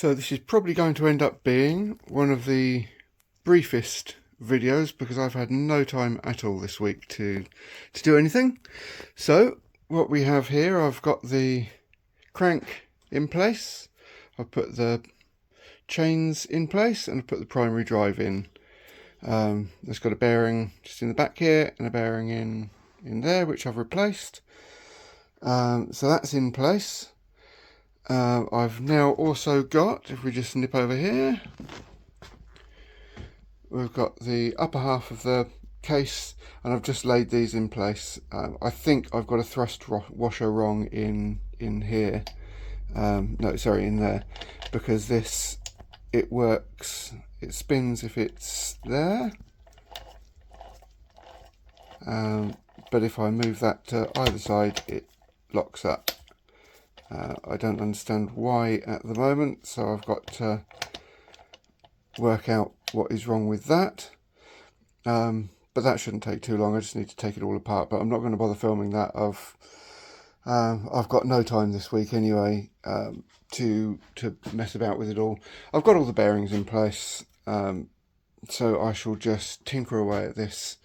So this is probably going to end up being one of the briefest videos because I've had no time at all this week to do anything. So what we have here, I've got the crank in place, I've put the chains in place, and I've put the primary drive in. There's got a bearing just in the back here and a bearing in there which I've replaced. So that's in place. I've now also got, if we just nip over here, we've got the upper half of the case, and I've just laid these in place. I think I've got a thrust washer wrong in here. No, sorry, in there, because this, it works, it spins if it's there, but if I move that to either side, it locks up. I don't understand why at the moment, so I've got to work out what is wrong with that. But that shouldn't take too long. I just need to take it all apart, but I'm not going to bother filming that. I've got no time this week anyway to mess about with it all. I've got all the bearings in place, so I shall just tinker away at this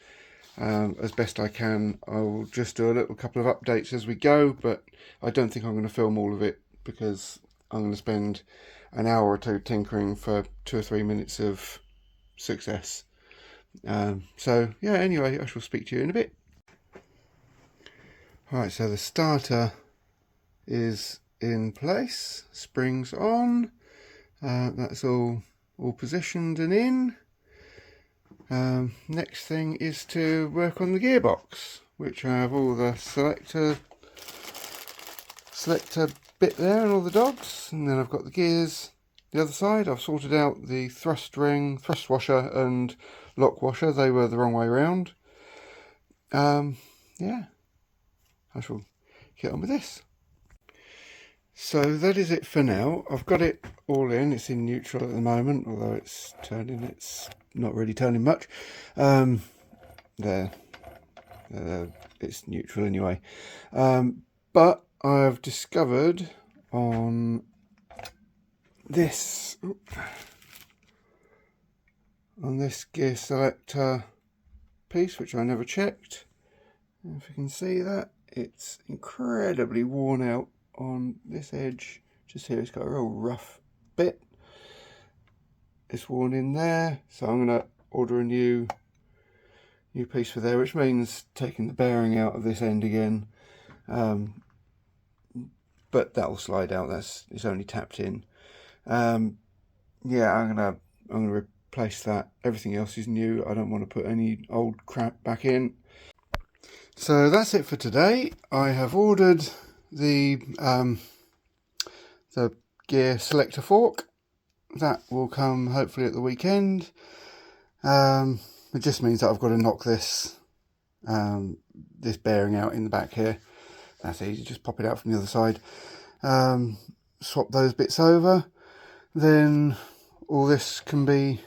as best I can. I'll just do a couple of updates as we go, but I don't think I'm going to film all of it because I'm going to spend an hour or two tinkering for 2 or 3 minutes of success. So yeah, anyway, I shall speak to you in a bit. Alright, so the starter is in place, springs on, that's all positioned and in. Next thing is to work on the gearbox, which I have all the selector bit there and all the dogs, and then I've got the gears the other side. I've sorted out the thrust ring, thrust washer and lock washer. They were the wrong way around. Yeah, I shall get on with this. So that is it for now. I've got it all in. It's in neutral at the moment, although it's turning. It's not really turning much. There, it's neutral anyway. But I've discovered on this gear selector piece, which I never checked, if you can see that, it's incredibly worn out on this edge just here. It's got a real rough bit, it's worn in there, so I'm going to order a new piece for there, which means taking the bearing out of this end again, but that will slide out. It's only tapped in. Yeah, I'm gonna replace that. Everything else is new. I don't want to put any old crap back in. So that's it for today. I have ordered the gear selector fork. That will come hopefully at the weekend. It just means that I've got to knock this bearing out in the back here. That's easy, just pop it out from the other side. Swap those bits over, then all this can be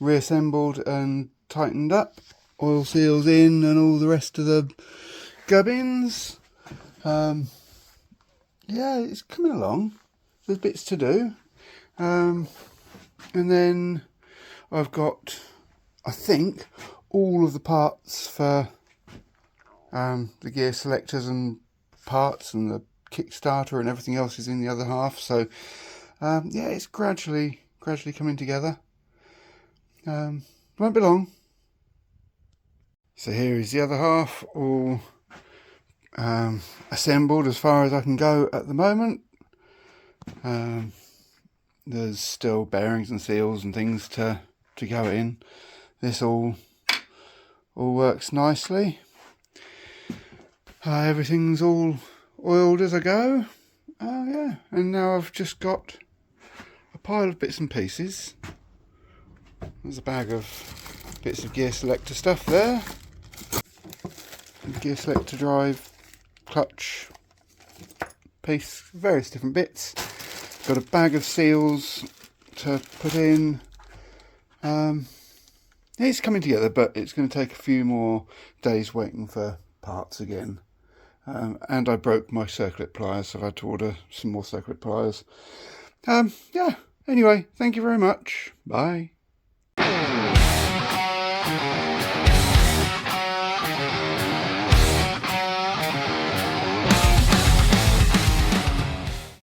reassembled and tightened up, oil seals in and all the rest of the gubbins. Yeah, it's coming along. There's bits to do, and then I've got, I think, all of the parts for the gear selectors and parts, and the Kickstarter and everything else is in the other half. So yeah, it's gradually coming together. Won't be long. So here is the other half, all assembled as far as I can go at the moment. There's still bearings and seals and things to go in. This all works nicely. Everything's all oiled as I go. Yeah, and now I've just got a pile of bits and pieces. There's a bag of bits of gear selector stuff there. Gear selector drive, clutch piece, various different bits. Got a bag of seals to put in. It's coming together, but it's going to take a few more days waiting for parts again. And I broke my circlip pliers, so I've had to order some more circlip pliers. Yeah, Anyway, thank you very much. Bye.